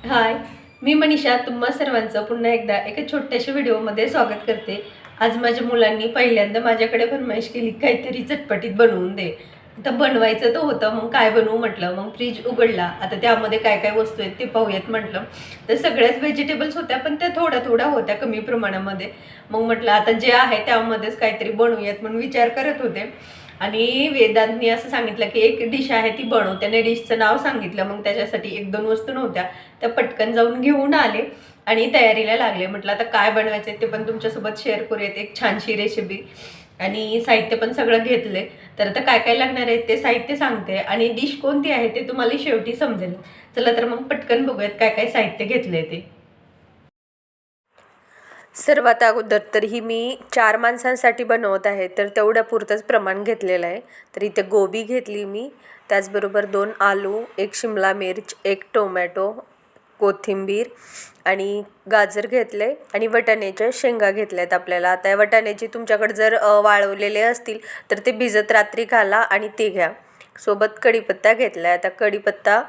हाय, मी मनीषा तुम्हा सर्वांचं पुन्हा एकदा एका छोट्याशा व्हिडिओमध्ये स्वागत करते. आज माझ्या मुलांनी पहिल्यांदा माझ्याकडे फरमाईश केली, काहीतरी चटपटीत बनवून दे. आता बनवायचं तर होतं, मग काय बनवू म्हटलं. मग फ्रीज उघडला, आता त्यामध्ये काय काय वस्तू आहेत ते पाहूयात म्हटलं. तर सगळ्याच व्हेजिटेबल्स होत्या, पण त्या थोड्या थोड्या होत्या, कमी प्रमाणामध्ये. मग म्हटलं आता जे आहे त्यामध्येच काहीतरी बनवूयात म्हणून विचार करत होते. आणि वेदांतनी असं सांगितलं की एक डिश आहे ती बनव. त्याने डिशचं नाव सांगितलं. मग त्याच्यासाठी एक दोन वस्तू नव्हत्या, त्या पटकन जाऊन घेऊन आले आणि तयारीला लागले. म्हटलं आता काय बनवायचं ते पण तुमच्यासोबत शेअर करूयात, एक छानशी रेसिपी. आणि साहित्य पण सगळं घेतले. तर आता काय काय लागणार आहे ते साहित्य सांगते आणि डिश कोणती आहे ते तुम्हाला शेवटी समजेल. चला तर मग पटकन बघूयात काय काय साहित्य घेतले ते. सर्वात अगोदर तर ही मी 4 माणसांसाठी बनवत आहे, तर तेवढ्या पुरतंच प्रमाण घेतलेलं आहे. तर इथे गोबी घेतली मी, त्याचबरोबर 2 आलू, 1 शिमला मिर्च, 1 टोमॅटो, कोथिंबीर आणि गाजर घेतले आणि वटाण्याच्या शेंगा घेतल्यात आपल्याला. आता वटाण्याची तुमच्याकडे जर वाळवलेले असतील तर ते भिजत रात्री घाला आणि ते घ्या. सोबत कढीपत्ता घेतला आहे. आता कढीपत्ता,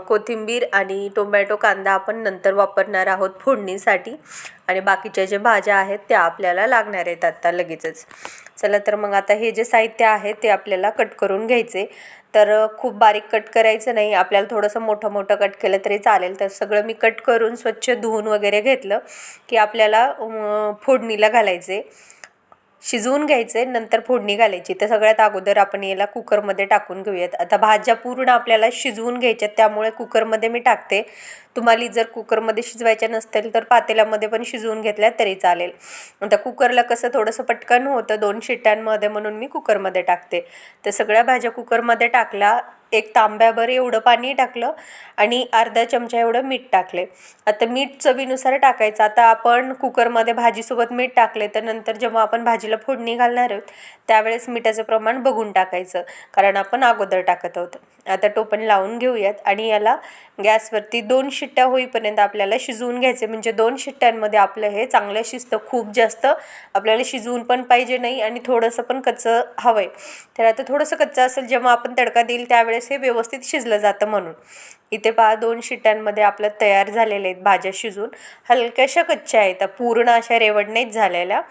कोथिंबीर आणि टोमॅटो कांदा आपण नंतर वापरणार आहोत फोडणीसाठी. आणि बाकीच्या ज्या भाज्या आहेत त्या आपल्याला लागणार आहेत आत्ता लगेचच. चला तर मग आता हे जे साहित्य आहे ते आपल्याला कट करून घ्यायचे. तर खूप बारीक कट करायचं नाही, आपल्याला थोडंसं मोठं मोठं कट केलं तरी चालेल. तर सगळं मी कट करून स्वच्छ धुवून वगैरे घेतलं की आपल्याला फोडणीला घालायचे, शिजवून घ्यायचे, नंतर फोडणी घालायची. तर सगळ्यात अगोदर आपण याला कुकरमध्ये टाकून घेऊयात. आता भाज्या पूर्ण आपल्याला शिजवून घ्यायच्यात, त्यामुळे कुकरमध्ये मी टाकते. तुम्हाला जर कुकरमध्ये शिजवायच्या नसतील तर पातेल्यामध्ये पण शिजवून घेतल्या तरी चालेल. आता कुकरला कसं थोडंसं पटकन होतं 2 शिट्ट्यांमध्ये, म्हणून मी कुकरमध्ये टाकते. तर सगळ्या भाज्या कुकरमध्ये टाकल्या. 1 तांब्याभर एवढं पाणी टाकलं आणि अर्धा चमचा एवढं मीठ टाकले. आता मीठ चवीनुसार टाकायचं. आता आपण कुकरमध्ये भाजीसोबत मीठ टाकले, तर नंतर जेव्हा आपण भाजीला फोडणी घालणार आहोत त्यावेळेस मिठाचं प्रमाण बघून टाकायचं, कारण आपण अगोदर टाकत आहोत. आता टोपण लावून घेऊयात आणि याला गॅसवरती 2 शिट्ट्या होईपर्यंत आपल्याला शिजवून घ्यायचे. म्हणजे 2 शिट्ट्यांमध्ये आपलं हे चांगलं शिजतं. खूप जास्त आपल्याला शिजवून पण पाहिजे नाही आणि थोडंसं पण कच्चं हवं आहे. तर आता थोडंसं कच्चं असेल, जेव्हा आपण तडका देईल त्यावेळेस हे व्यवस्थित शिजलं जातं म्हणून. इथे पहा 2 शिट्ट्यांमध्ये आपलं तयार झालेले आहेत भाज्या शिजून. हलक्याशा कच्च्या आहेत, पूर्ण अशा रेवड नाहीत झालेल्या.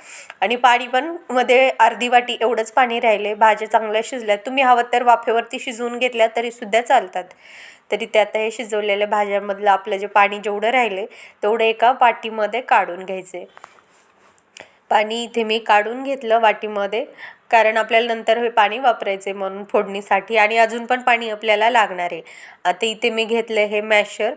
आणि पाणी पण मध्ये अर्धी वाटी एवढंच पाणी राहिले. भाज्या चांगल्या शिजल्यात. तुम्ही हवं तर वाफेवरती शिजवून घेतल्या तरीसुद्धा चालतात. तरी ते आता हे शिजवलेल्या भाज्यांमधलं आपलं जे पाणी जेवढं राहिले तेवढं एका वाटीमध्ये काढून घ्यायचे. पाणी इथे मी काढून घेतलं वाटीमध्ये, कारण आपल्याला नंतर हे पाणी वापरायचे म्हणून फोडणीसाठी, आणि अजून पण पाणी आपल्याला लागणार आहे. आता इथे मी घेतलं हे मॅशर,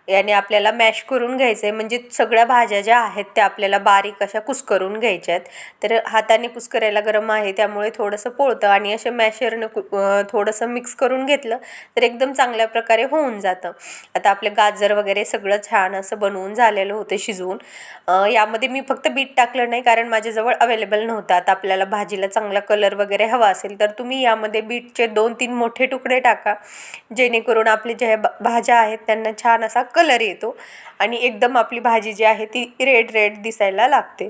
याने आपल्याला मॅश करून घ्यायचं आहे. म्हणजे सगळ्या भाज्या ज्या आहेत त्या आपल्याला बारीक अशा कुस्करून घ्यायच्या आहेत. तर हाताने कुस्करायला गरम आहे त्यामुळे थोडंसं पोळतं, आणि अशा मॅशरनं थोडंसं मिक्स करून घेतलं तर एकदम चांगल्या प्रकारे होऊन जातं. आता आपले गाजर वगैरे सगळं छान असं बनवून झालेलं होतं शिजवून. यामध्ये मी फक्त बीट टाकलं नाही, कारण माझ्याजवळ अवेलेबल नव्हतं. आता आपल्याला भाजीला चांगला कलर वगैरे हवा असेल तर तुम्ही यामध्ये बीटचे 2-3 मोठे तुकडे टाका, जेणेकरून आपले ज्या भाज्या आहेत त्यांना छान असा कलर येतो आणि एकदम आपली भाजी जी आहे ती रेड रेड दिसायला लागते.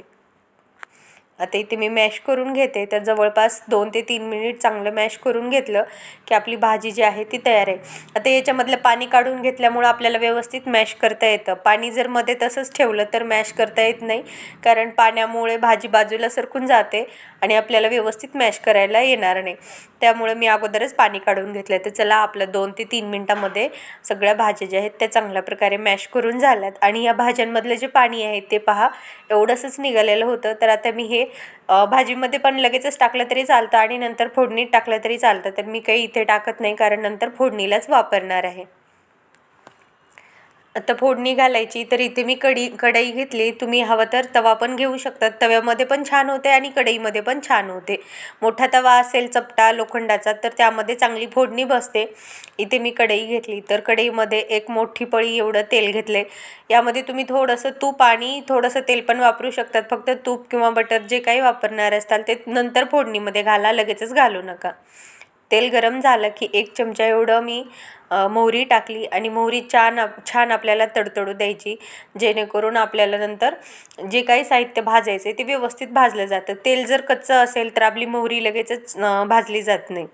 आता इथे मी मॅश करून घेते. तर जवळपास 2 ते 3 मिनिट चांगलं मॅश करून घेतलं की आपली भाजी जी आहे ती तयार आहे. आता याच्यामधलं पाणी काढून घेतल्यामुळं आपल्याला व्यवस्थित मॅश करता येतं. पाणी जर मध्ये तसंच ठेवलं तर मॅश करता येत नाही, कारण पाण्यामुळे भाजी बाजूला सरकून जाते आणि आपल्याला व्यवस्थित मॅश करायला येणार नाही. त्यामुळे मी अगोदरच पाणी काढून घेतलं. तर चला, आपलं 2 ते 3 मिनटामध्ये सगळ्या भाज्या ज्या आहेत त्या चांगल्या प्रकारे मॅश करून झाल्यात. आणि या भाज्यांमधलं जे पाणी आहे ते पहा एवढंसंच निघालेलं होतं. तर आता मी हे भाजीमध्ये पण लगेचच टाकलं तरी चालतं आणि नंतर फोडणीत टाकलं तरी चालतं. तर मी काही इथे टाकत नाही, कारण नंतर फोडणीलाच वापरणार आहे. आता फोडणी घालायची, तर इथे मी कढई घेतली. तुम्ही हवं तर तवा पण घेऊ शकतात. तव्यामध्ये पण छान होते आणि कढईमध्ये पण छान होते. मोठा तवा असेल चपटा लोखंडाचा तर त्यामध्ये चांगली फोडणी बसते. इथे मी कढई घेतली, तर कढईमध्ये 1 मोठी पळी एवढं तेल घेतले. यामध्ये तुम्ही थोडंसं तूप आणि थोडंसं तेल पण वापरू शकतात. फक्त तूप किंवा बटर जे काही वापरणार असताल ते नंतर फोडणीमध्ये घाला, लगेचच घालू नका. तेल गरम झालं की 1 चमचा एवढं मी मोहरी टाकली आणि मोहरी छान आपल्याला तडतडू द्यायची, जेणेकरून आपल्याला नंतर जे काही साहित्य भाजायचं आहे ते व्यवस्थित भाजलं जातं. तेल जर कच्चं असेल तर आपली मोहरी लगेचच भाजली जात नाही.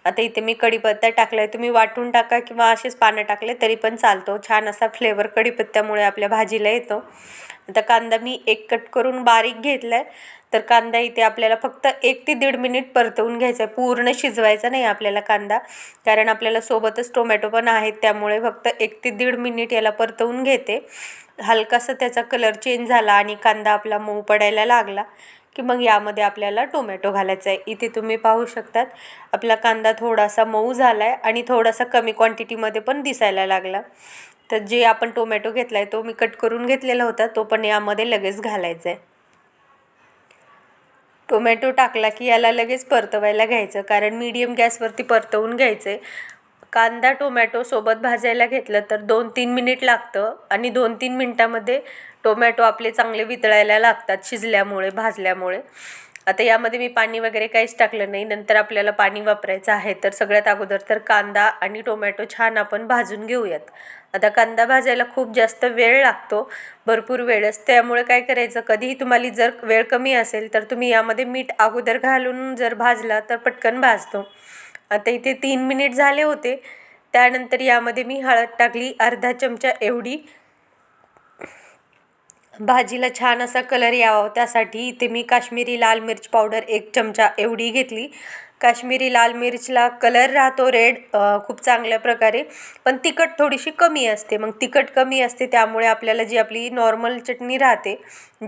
आता इथे मी कढीपत्ता टाकला आहे, तुम्ही वाटून टाका किंवा असेच पानं टाकले तरी पण चालतो, छान असा फ्लेवर कढीपत्त्यामुळे आपल्या भाजीला येतो. आता कांदा मी एक कट करून बारीक घेतला आहे. तर कांदा इथे आपल्याला फक्त 1 ते 1.5 मिनिट परतवून घ्यायचा आहे, पूर्ण शिजवायचा नाही आपल्याला कांदा, कारण आपल्याला सोबतच टोमॅटो पण आहेत, त्यामुळे फक्त 1 ते 1.5 मिनिट याला परतवून घेते. हलकासा त्याचा कलर चेंज झाला आणि कांदा आपला मऊ पडायला लागला की मग यामध्ये आपल्याला टोमॅटो घालायचा आहे. इथे तुम्ही पाहू शकतात आपला कांदा थोडासा मऊ झाला आहे आणि थोडासा कमी क्वांटिटीमध्ये पण दिसायला लागला. तर जे आपण टोमॅटो घेतला आहे तो मी कट करून घेतलेला होता, तो पण यामध्ये लगेच घालायचा आहे. टोमॅटो टाकला की याला लगेच परतवायला घ्यायचं, कारण मीडियम गॅसवरती परतवून घ्यायचं आहे. कांदा टोमॅटो सोबत भाजायला घेतलं तर 2-3 मिनिट लागतं आणि 2-3 मिनटामध्ये टोमॅटो आपले चांगले वितळायला लागतात शिजल्यामुळे, भाजल्यामुळे. आता यामध्ये मी पाणी वगैरे काहीच टाकलं नाही, नंतर आपल्याला पाणी वापरायचं आहे. तर सगळ्यात अगोदर तर कांदा आणि टोमॅटो छान आपण भाजून घेऊयात. आता कांदा भाजायला खूप जास्त वेळ लागतो, भरपूर वेळच. त्यामुळे काय करायचं, कधीही तुम्हाला जर वेळ कमी असेल तर तुम्ही यामध्ये मीठ अगोदर घालून जर भाजला तर पटकन भाजतो. आता इथे 3 मिनिट झाले होते. त्यानंतर यामध्ये मी हळद टाकली अर्धा चमचा एवढी. भाजीला छान असा कलर यावा त्यासाठी इथे मी काश्मीरी लाल मिर्च पावडर 1 चमचा एवढी घेतली. काश्मीरी लाल मिरचला कलर राहतो रेड खूप चांगल्या प्रकारे, पण तिखट थोडीशी कमी असते. मग तिखट कमी असते त्यामुळे आपल्याला जी आपली नॉर्मल चटणी राहते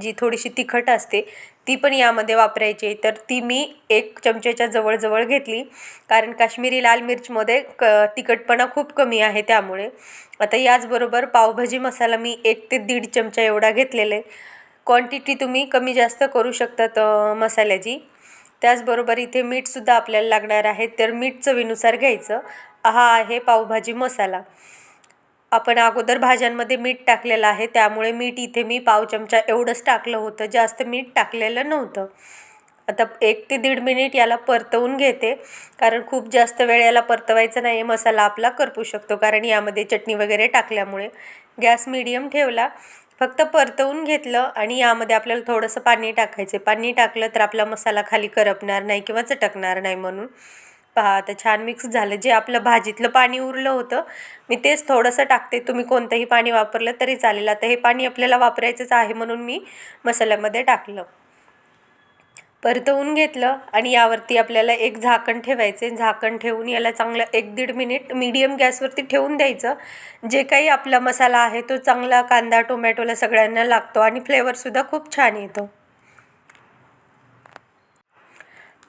जी थोडीशी तिखट असते ती पण यामध्ये वापरायची. तर ती मी 1 चमच्याच्या जवळजवळ घेतली, कारण काश्मीरी लाल मिरचमध्ये तिखटपणा खूप कमी आहे त्यामुळे. आता याचबरोबर पावभाजी मसाला मी 1 ते 1.5 चमचा एवढा घेतलेला आहे. क्वांटिटी तुम्ही कमी जास्त करू शकतात मसाल्याची. त्याचबरोबर इथे मीठसुद्धा आपल्याला लागणार आहे, तर मीठ चवीनुसार घ्यायचं. हा आहे पावभाजी मसाला. आपण अगोदर भाज्यांमध्ये मीठ टाकलेलं आहे त्यामुळे मीठ इथे मी पाव चमचा एवढंच टाकलं होतं, जास्त मीठ टाकलेलं नव्हतं. आता 1 ते 1.5 मिनिट याला परतवून घेते, कारण खूप जास्त वेळ याला परतवायचं नाही, मसाला आपला करपू शकतो कारण यामध्ये चटणी वगैरे टाकल्यामुळे. गॅस मीडियम ठेवला, फक्त परतवून घेतलं आणि यामध्ये आपल्याला थोडंसं पाणी टाकायचं. पाणी टाकलं तर आपला मसाला खाली करपणार नाही किंवा चटकणार नाही म्हणून. पहा आता छान मिक्स झालं. जे आपलं भाजीतलं पाणी उरलं होतं मी तेच थोडंसं टाकते, तुम्ही कोणतंही पाणी वापरलं तरी चालेल. आता हे पाणी आपल्याला वापरायचंच आहे म्हणून मी मसाल्यामध्ये टाकलं. परतवून घेतलं आणि यावरती आपल्याला एक झाकण ठेवायचे. झाकण ठेवून याला चांगलं 1-1.5 मिनिट मीडियम गॅसवरती ठेवून द्यायचं. जे काही आपला मसाला आहे तो चांगला कांदा टोमॅटोला सगळ्यांना लागतो आणि फ्लेवरसुद्धा खूप छान येतो.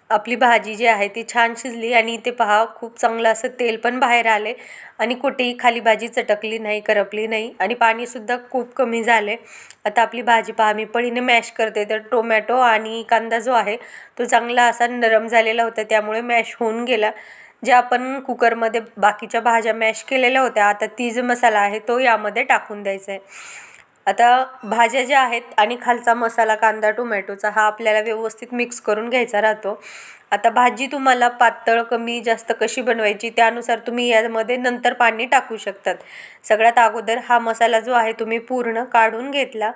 आपली भाजी जी आहे ती छान शिजली आणि इथे पहा खूप चांगलं असं तेल पण बाहेर आले आणि कुठेही खाली भाजी चटकली नाही, करपली नाही आणि पाणीसुद्धा खूप कमी झाले. आता आपली भाजी पहा मी पळीने मॅश करते, तर टोमॅटो आणि कांदा जो आहे तो चांगला असा नरम झालेला होता त्यामुळे मॅश होऊन गेला. जे आपण कुकरमध्ये बाकीच्या भाज्या मॅश केलेल्या होत्या, आता ती जो मसाला आहे तो यामध्ये टाकून द्यायचा आहे. आता भाज्या ज्या आहेत आणि खालचा मसाला कांदा टोमॅटोचा हा आपल्याला व्यवस्थित मिक्स करून घ्यायचा राहतो. आता भाजी तुम्हाला पातळ कमी जास्त कशी बनवायची त्यानुसार तुम्ही यामध्ये नंतर पाणी टाकू शकतात. सगळ्यात अगोदर हा मसाला जो आहे तुम्ही पूर्ण काढून घेतला.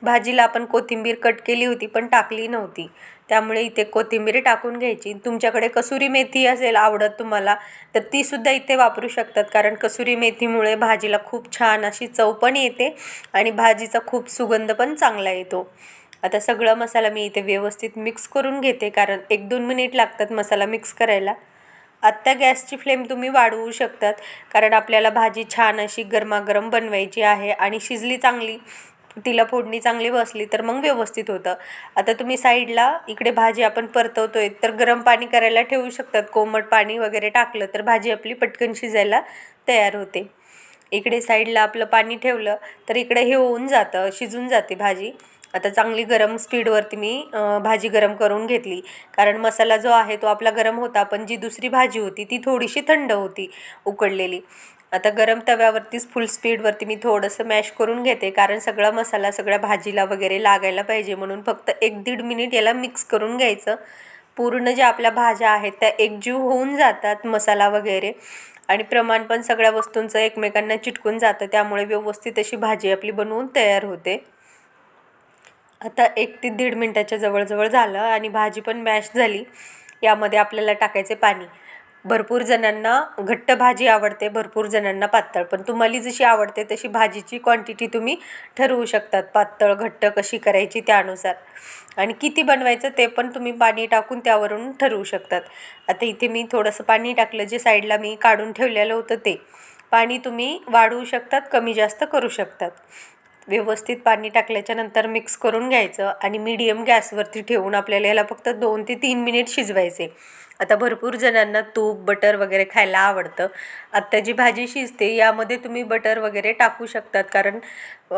भाजीला आपण कोथिंबीर कट केली होती पण टाकली नव्हती, त्यामुळे इथे कोथिंबीर टाकून घ्यायची. तुमच्याकडे कसुरी मेथी असेल आवडत तुम्हाला तर तीसुद्धा इथे वापरू शकतात, कारण कसुरी मेथीमुळे भाजीला खूप छान अशी चव पण येते आणि भाजीचा खूप सुगंध पण चांगला येतो. आता सगळं मसाला मी इथे व्यवस्थित मिक्स करून घेते, कारण 1-2 मिनिट लागतात मसाला मिक्स करायला. आत्ता गॅसची फ्लेम तुम्ही वाढवू शकतात, कारण आपल्याला भाजी छान अशी गरमागरम बनवायची आहे आणि शिजली चांगली, तिला फोडणी चांगली बसली तर मग व्यवस्थित होतं. आता तुम्ही साईडला इकडे भाजी आपण परतवतोय तर गरम पाणी करायला ठेवू शकतात. कोमट पाणी वगैरे टाकलं तर भाजी आपली पटकन शिजायला तयार होते. इकडे साईडला आपलं पाणी ठेवलं तर इकडे हे होऊन जातं, शिजून जाते भाजी. आता चांगली गरम स्पीडवरती मी भाजी गरम करून घेतली, कारण मसाला जो आहे तो आपला गरम होता पण जी दुसरी भाजी होती ती थोडीशी थंड होती उकडलेली. आता गरम तव्यावरतीच फुल स्पीडवरती मी थोडंसं मॅश करून घेते, कारण सगळा मसाला सगळ्या भाजीला वगैरे लागायला पाहिजे म्हणून. फक्त 1-1.5 मिनिट याला मिक्स करून घ्यायचं. पूर्ण ज्या आपल्या भाज्या आहेत त्या एकजीव होऊन जातात मसाला वगैरे, आणि प्रमाण पण सगळ्या वस्तूंचं एकमेकांना चिटकून जातं, त्यामुळे व्यवस्थित अशी भाजी आपली बनवून तयार होते. आता 1 ते 1.5 मिनटाच्या जवळजवळ झालं आणि भाजी पण मॅश झाली. यामध्ये आपल्याला टाकायचे पाणी. भरपूर जणांना घट्ट भाजी आवडते, भरपूर जणांना पातळ. पण तुम्हाला जशी आवडते तशी भाजीची क्वांटिटी तुम्ही ठरवू शकतात, पातळ घट्ट कशी करायची त्यानुसार. आणि किती बनवायचं ते पण तुम्ही पाणी टाकून त्यावरून ठरवू शकतात. आता इथे मी थोडंसं पाणी टाकलं, जे साईडला मी काढून ठेवलेलं होतं ते पाणी तुम्ही वाढवू शकतात, कमी जास्त करू शकतात. व्यवस्थित पाणी टाकल्याच्या नंतर मिक्स करून घ्यायचं आणि मीडियम गॅसवरती ठेवून आपल्याला याला फक्त 2 ते 3 मिनिट शिजवायचे. आता भरपूर जणांना तूप बटर वगैरे खायला आवडतं. आत्ता जी भाजी शिजते यामध्ये तुम्ही बटर वगैरे टाकू शकतात, कारण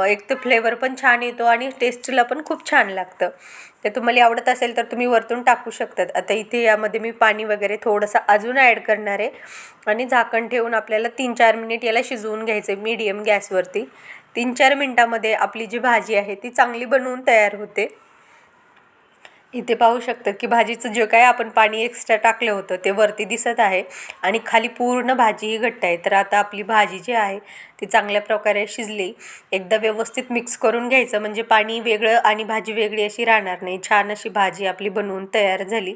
एक तर फ्लेवर पण छान येतो आणि टेस्टला पण खूप छान लागतं. ते तुम्हाला आवडत असेल तर तुम्ही वरतून टाकू शकतात. आता इथे यामध्ये मी पाणी वगैरे थोडंसं अजून ॲड करणार आहे आणि झाकण ठेवून आपल्याला 3-4 मिनिट याला शिजवून घ्यायचं आहे मीडियम गॅसवरती. 3-4 मिनटामध्ये आपली जी भाजी आहे ती चांगली बनवून तयार होते. इथे पाहू शकतात की भाजीचं जे काय आपण पाणी एक्स्ट्रा टाकलं होतं ते वरती दिसत आहे आणि खाली पूर्ण भाजी ही घट्ट आहे. तर आता आपली भाजी जी आहे ती चांगल्या प्रकारे शिजली. एकदा व्यवस्थित मिक्स करून घ्यायचं, म्हणजे पाणी वेगळं आणि भाजी वेगळी अशी राहणार नाही. छान अशी भाजी आपली बनवून तयार झाली.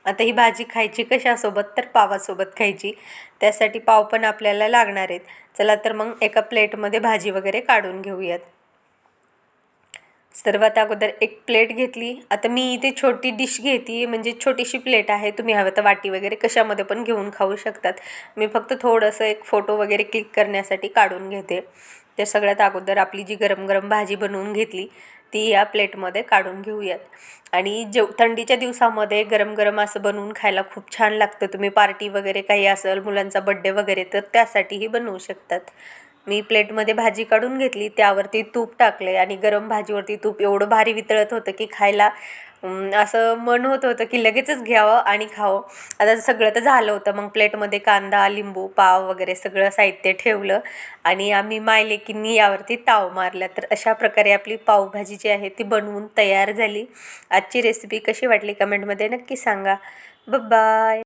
आता ही भाजी खायची कशासोबत, तर पावासोबत खायची. त्यासाठी पाव पण आपल्याला लागणार आहेत. चला तर मग एका प्लेटमध्ये भाजी वगैरे काढून घेऊयात. सर्वात अगोदर एक प्लेट घेतली. आता मी इथे छोटी डिश घेते, म्हणजे छोटीशी प्लेट आहे. तुम्ही हवं तर वाटी वगैरे कशामध्ये पण घेऊन खाऊ शकतात. मी फक्त थोडंसं एक फोटो वगैरे क्लिक करण्यासाठी काढून घेते. ते सगळ्यात अगोदर आपली जी गरम गरम भाजी बनवून घेतली ती या प्लेटमध्ये काढून घेऊयात. आणि थंडीच्या दिवसामध्ये गरम गरम असं बनवून खायला खूप छान लागतं. तुम्ही पार्टी वगैरे काही असेल, मुलांचा बड्डे वगैरे, तर त्यासाठीही बनवू शकतात. मी प्लेटमध्ये भाजी काढून घेतली, त्यावरती तूप टाकले आणि गरम भाजीवरती तूप एवढं भारी वितळत होतं की खायला असं मन होत होतं की लगेचच घ्यावं आणि खावं. आता सगळं तर झालं होतं. मग प्लेटमध्ये कांदा, लिंबू, पाव वगैरे सगळं साहित्य ठेवलं आणि आम्ही मायलेकींनी यावरती ताव मारला. तर अशा प्रकारे आपली पावभाजी जी आहे ती बनवून तयार झाली. आजची रेसिपी कशी वाटली कमेंटमध्ये नक्की सांगा. बाय.